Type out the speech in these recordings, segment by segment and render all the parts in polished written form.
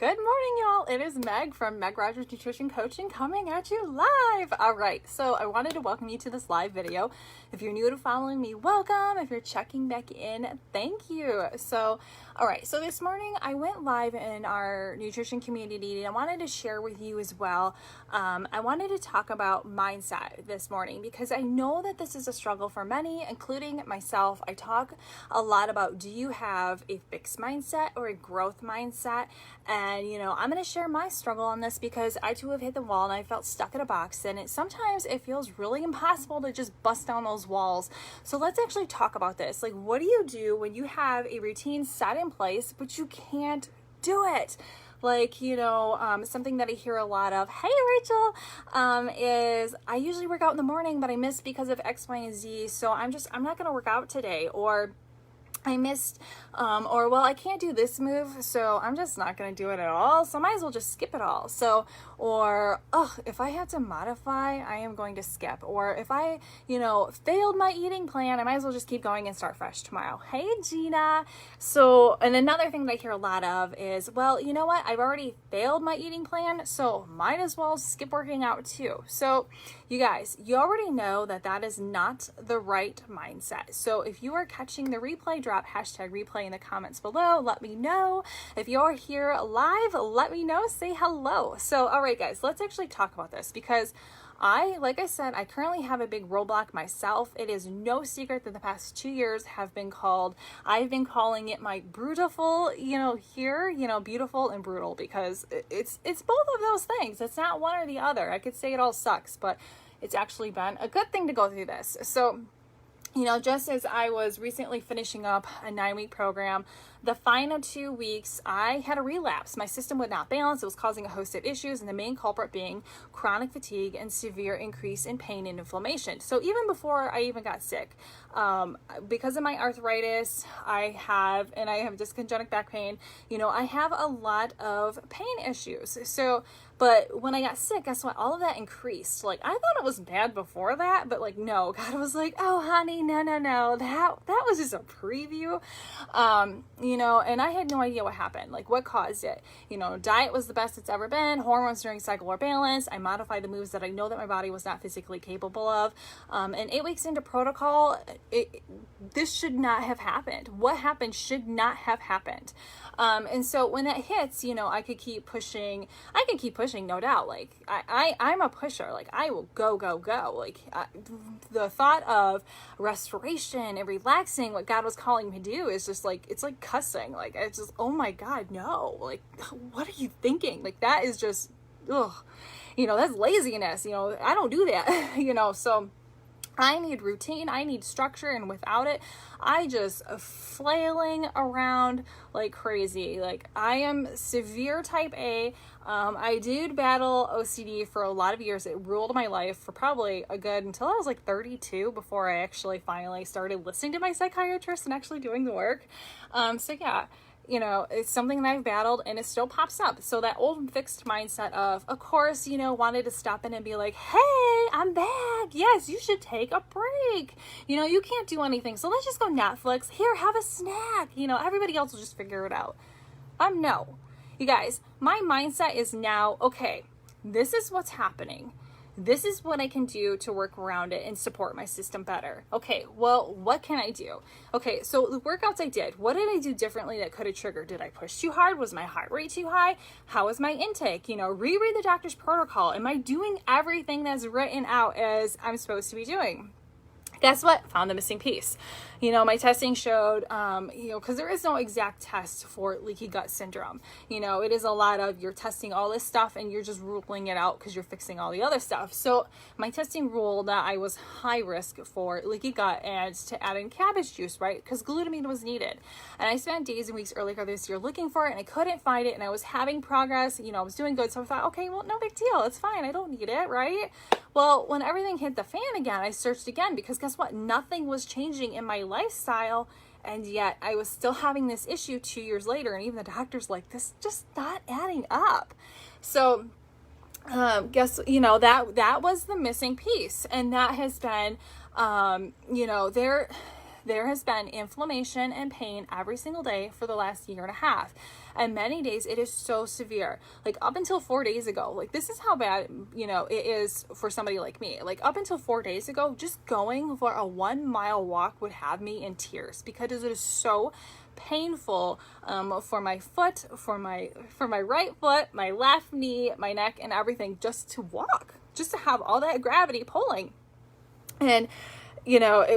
Good morning, y'all. It is Meg from Meg Rogers Nutrition Coaching coming at you live. All right, so I wanted to welcome you to this live video. If you're new to following me, welcome. If you're checking back in, thank you. So, all right, so this morning I went live in our nutrition community and I wanted to share with you as well. I wanted to talk about mindset this morning because I know that this is a struggle for many, including myself. I talk a lot about, do you have a fixed mindset or a growth mindset? And, I'm going to share my struggle on this because I too have hit the wall and I felt stuck in a box. And sometimes it feels really impossible to just bust down those walls. So let's actually talk about this. Like, what do you do when you have a routine set in place, but you can't do it? Like, something that I hear a lot of, hey, Rachel, is I usually work out in the morning, but I missed because of X, Y, and Z. So I'm not going to work out today. Or I missed, I can't do this move, so I'm just not going to do it at all. So I might as well just skip it all. So, if I have to modify, I am going to skip. Or if I, failed my eating plan, I might as well just keep going and start fresh tomorrow. Hey, Gina. So, and another thing that I hear a lot of is, well, you know what? I've already failed my eating plan, so might as well skip working out too. So, you guys, you already know that is not the right mindset. So if you are catching the replay, drop hashtag replay in the comments below. Let me know. If you're here live, let me know. Say hello. So, all right, guys, let's actually talk about this because like I said, I currently have a big roadblock myself. It is no secret that the past 2 years I've been calling it my brutiful, beautiful and brutal because it's both of those things. It's not one or the other. I could say it all sucks, but it's actually been a good thing to go through this. So, just as I was recently finishing up a 9-week program, the final 2 weeks, I had a relapse. My system would not balance. It was causing a host of issues, and the main culprit being chronic fatigue and severe increase in pain and inflammation. So even before I even got sick, because of my arthritis, I have discogenic back pain. I have a lot of pain issues. So, but when I got sick, guess what? All of that increased. Like, I thought it was bad before that, but no, God was like, oh, honey, no. That was just a preview. And I had no idea what happened, like what caused it. Diet was the best it's ever been. Hormones during cycle were balanced. I modified the moves that I know that my body was not physically capable of. And 8 weeks into protocol, this should not have happened. What happened should not have happened. And so when that hits, I could keep pushing, no doubt. Like I'm a pusher. Like I will go. Like the thought of restoration and relaxing, what God was calling me to do is just like, it's like cussing. Like it's just, oh my God, no. Like, what are you thinking? Like that is just, that's laziness. I don't do that, so I need routine, I need structure, and without it, I just flailing around like crazy. Like I am severe type A. I did battle OCD for a lot of years. It ruled my life for probably until I was like 32 before I actually finally started listening to my psychiatrist and actually doing the work. So yeah. It's something that I've battled and it still pops up. So that old fixed mindset of course, wanted to stop in and be like, hey, I'm back. Yes, you should take a break. You can't do anything. So let's just go Netflix. Here, have a snack. Everybody else will just figure it out. No. You guys, my mindset is now, okay, this is what's happening. This is what I can do to work around it and support my system better. Okay, well, what can I do? Okay, so the workouts I did, what did I do differently that could have triggered? Did I push too hard? Was my heart rate too high? How was my intake? Reread the doctor's protocol. Am I doing everything that's written out as I'm supposed to be doing? Guess what? Found the missing piece. My testing showed, because there is no exact test for leaky gut syndrome. It is a lot of you're testing all this stuff and you're just ruling it out because you're fixing all the other stuff. So my testing ruled that I was high risk for leaky gut and to add in cabbage juice, right? Because glutamine was needed. And I spent days and weeks earlier this year looking for it and I couldn't find it and I was having progress, I was doing good. So I thought, okay, well, no big deal. It's fine. I don't need it, right? Well, when everything hit the fan again, I searched again because guess what? Nothing was changing in my lifestyle, and yet I was still having this issue 2 years later, and even the doctor's like, this just not adding up. So that was the missing piece, and that has been there has been inflammation and pain every single day for the last year and a half. And many days it is so severe. Like up until 4 days ago, like this is how bad, it is for somebody like me. Like up until 4 days ago, just going for a 1 mile walk would have me in tears because it is so painful for my foot, for my right foot, my left knee, my neck, and everything, just to walk, just to have all that gravity pulling. And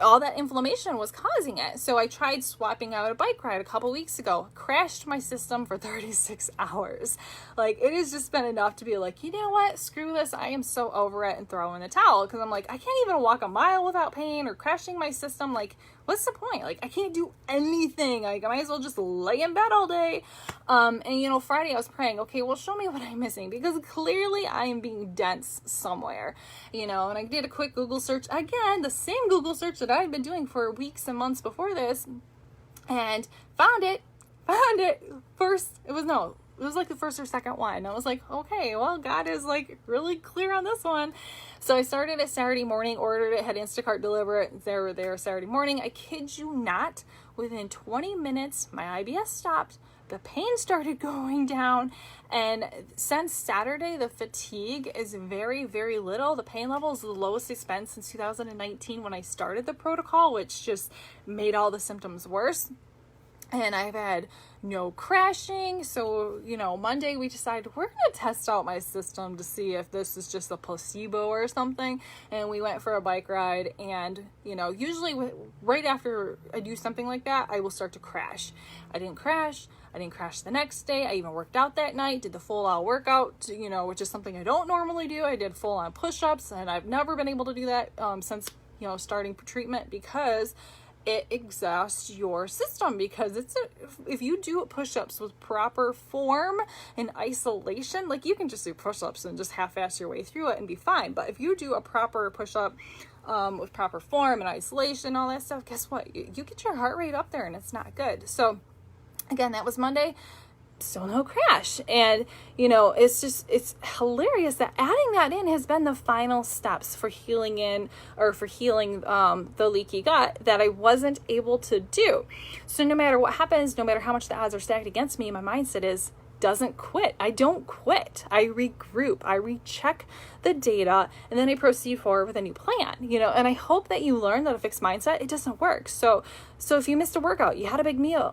all that inflammation was causing it. So I tried swapping out a bike ride a couple weeks ago, crashed my system for 36 hours. Like, it has just been enough to be like, you know what, screw this. I am so over it, and throw in the towel. Because I'm like, I can't even walk a mile without pain or crashing my system. Like, what's the point? Like, I can't do anything. Like, I might as well just lay in bed all day. And Friday I was praying, okay, well, show me what I'm missing, because clearly I am being dense somewhere, and I did a quick Google search, again, the same Google search that I've been doing for weeks and months before this, and found it first. It was like the first or second one. I was like, okay, well, God is like really clear on this one. So I started it Saturday morning, ordered it, had Instacart deliver it. They were there Saturday morning. I kid you not, within 20 minutes, my IBS stopped. The pain started going down. And since Saturday, the fatigue is very, very little. The pain level is the lowest it's been since 2019 when I started the protocol, which just made all the symptoms worse. And I've had no crashing. So, Monday we decided we're going to test out my system to see if this is just a placebo or something. And we went for a bike ride. And, usually right after I do something like that, I will start to crash. I didn't crash the next day. I even worked out that night, did the full out workout, which is something I don't normally do. I did full on push-ups, and I've never been able to do that since, starting treatment, because it exhausts your system. Because if you do push-ups with proper form and isolation, like you can just do push-ups and just half-ass your way through it and be fine. But if you do a proper push-up with proper form and isolation, all that stuff, guess what? You get your heart rate up there, and it's not good. So again, that was Monday. Still no crash. And, it's hilarious that adding that in has been the final steps for healing the leaky gut that I wasn't able to do. So no matter what happens, no matter how much the odds are stacked against me, my mindset is, doesn't quit. I don't quit. I regroup. I recheck the data, and then I proceed forward with a new plan, and I hope that you learn that a fixed mindset, it doesn't work. So if you missed a workout, you had a big meal,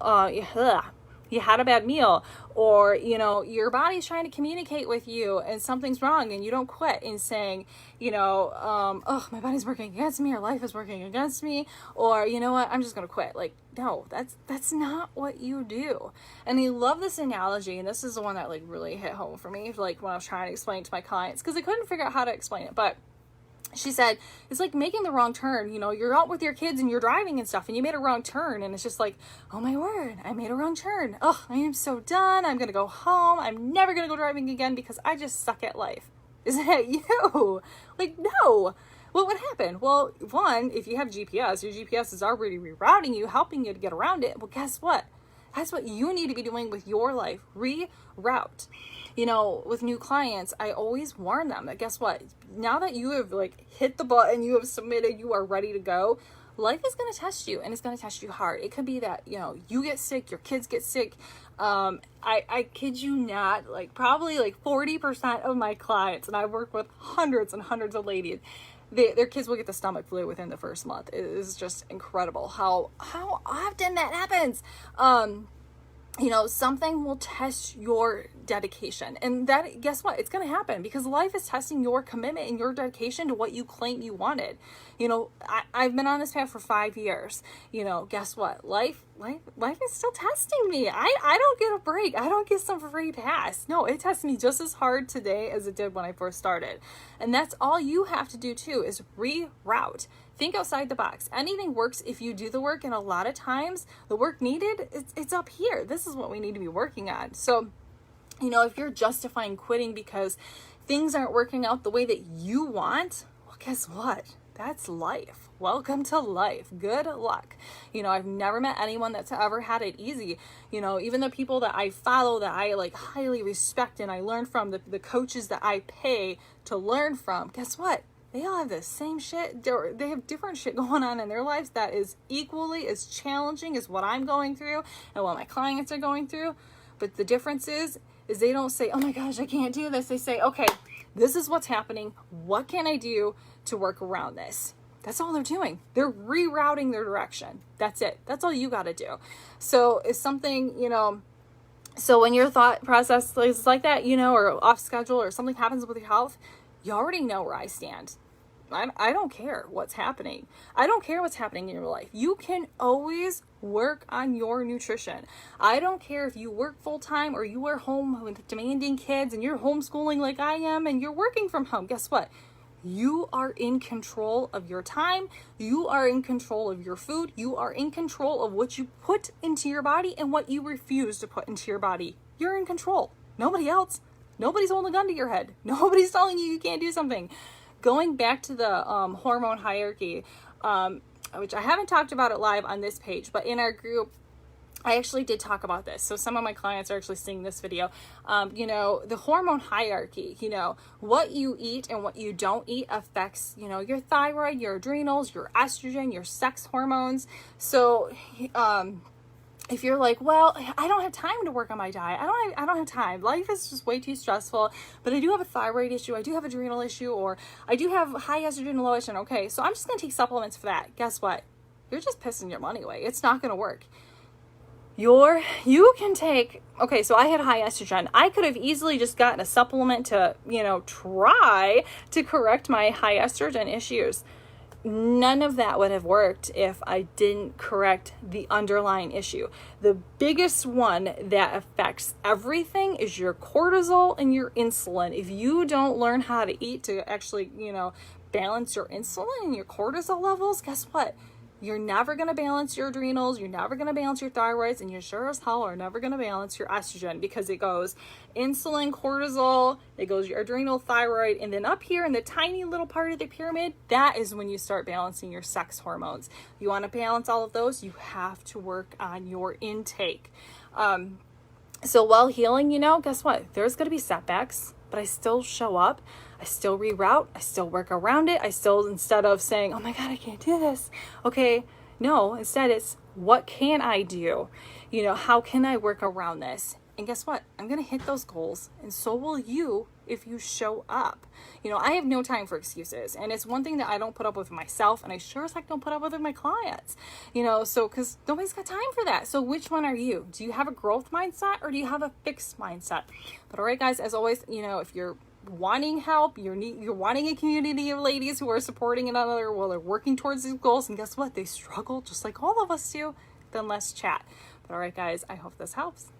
you had a bad meal, or, your body's trying to communicate with you and something's wrong, and you don't quit in saying, oh, my body's working against me, or life is working against me, or, you know what, I'm just going to quit. Like, no, that's not what you do. And I love this analogy, and this is the one that really hit home for me, like when I was trying to explain it to my clients, because I couldn't figure out how to explain it. But she said, it's like making the wrong turn. You're out with your kids and you're driving and stuff, and you made a wrong turn, and it's just like, oh my word, I made a wrong turn. Oh, I am so done. I'm going to go home. I'm never going to go driving again because I just suck at life. Is that you? Like, no. What would happen? Well, one, if you have GPS, your GPS is already rerouting you, helping you to get around it. Well, guess what? That's what you need to be doing with your life. Reroute. With new clients, I always warn them that, guess what? Now that you have hit the button, you have submitted, you are ready to go, life is going to test you, and it's going to test you hard. It could be that, you get sick, your kids get sick. I kid you not, probably 40% of my clients, and I work with hundreds and hundreds of ladies, their kids will get the stomach flu within the first month. It is just incredible how often that happens. Something will test your dedication, and that, guess what? It's going to happen because life is testing your commitment and your dedication to what you claim you wanted. I've been on this path for 5 years. Guess what? Life is still testing me. I don't get a break. I don't get some free pass. No, it tests me just as hard today as it did when I first started. And that's all you have to do too, is reroute. Think outside the box. Anything works if you do the work, and a lot of times the work needed, it's up here. This is what we need to be working on. So, if you're justifying quitting because things aren't working out the way that you want, well, guess what? That's life. Welcome to life. Good luck. I've never met anyone that's ever had it easy. Even the people that I follow, that I highly respect and I learn from, the coaches that I pay to learn from, guess what? they all have the same shit. They have different shit going on in their lives that is equally as challenging as what I'm going through and what my clients are going through. But the difference is they don't say, oh my gosh, I can't do this. They say, okay, this is what's happening. What can I do to work around this? That's all they're doing. They're rerouting their direction. That's it. That's all you got to do. So if something, so when your thought process is like that, or off schedule or something happens with your health, you already know where I stand. I don't care what's happening. I don't care what's happening in your life. You can always work on your nutrition. I don't care if you work full time or you are home with demanding kids and you're homeschooling like I am and you're working from home. Guess what? You are in control of your time. You are in control of your food. You are in control of what you put into your body and what you refuse to put into your body. You're in control. Nobody else. Nobody's holding a gun to your head. Nobody's telling you can't do something. Going back to the hormone hierarchy, which I haven't talked about it live on this page, but in our group, I actually did talk about this. So some of my clients are actually seeing this video. The hormone hierarchy, what you eat and what you don't eat affects, your thyroid, your adrenals, your estrogen, your sex hormones. So, if you're like, well, I don't have time to work on my diet. I don't have time. Life is just way too stressful, but I do have a thyroid issue. I do have adrenal issue, or I do have high estrogen, low estrogen. Okay, so I'm just going to take supplements for that. Guess what? You're just pissing your money away. It's not going to work. You can take, okay, so I had high estrogen. I could have easily just gotten a supplement to, try to correct my high estrogen issues. None of that would have worked if I didn't correct the underlying issue. The biggest one that affects everything is your cortisol and your insulin. If you don't learn how to eat to actually, balance your insulin and your cortisol levels, guess what? You're never going to balance your adrenals. You're never going to balance your thyroids, and you sure as hell are never going to balance your estrogen, because it goes insulin, cortisol, it goes your adrenal, thyroid, and then up here in the tiny little part of the pyramid, that is when you start balancing your sex hormones. You want to balance all of those, you have to work on your intake. So while healing, guess what? There's going to be setbacks, but I still show up. I still reroute. I still work around it. I still, instead of saying, oh my God, I can't do this. Okay, no, instead it's, what can I do? How can I work around this? And guess what? I'm going to hit those goals, and so will you if you show up. I have no time for excuses, and it's one thing that I don't put up with myself, and I sure as heck don't put up with my clients, so because nobody's got time for that. So which one are you? Do you have a growth mindset, or do you have a fixed mindset? But all right, guys, as always, if you're wanting help, you're wanting a community of ladies who are supporting another while they're working towards these goals, and guess what? They struggle just like all of us do, then let's chat. But all right, guys, I hope this helps.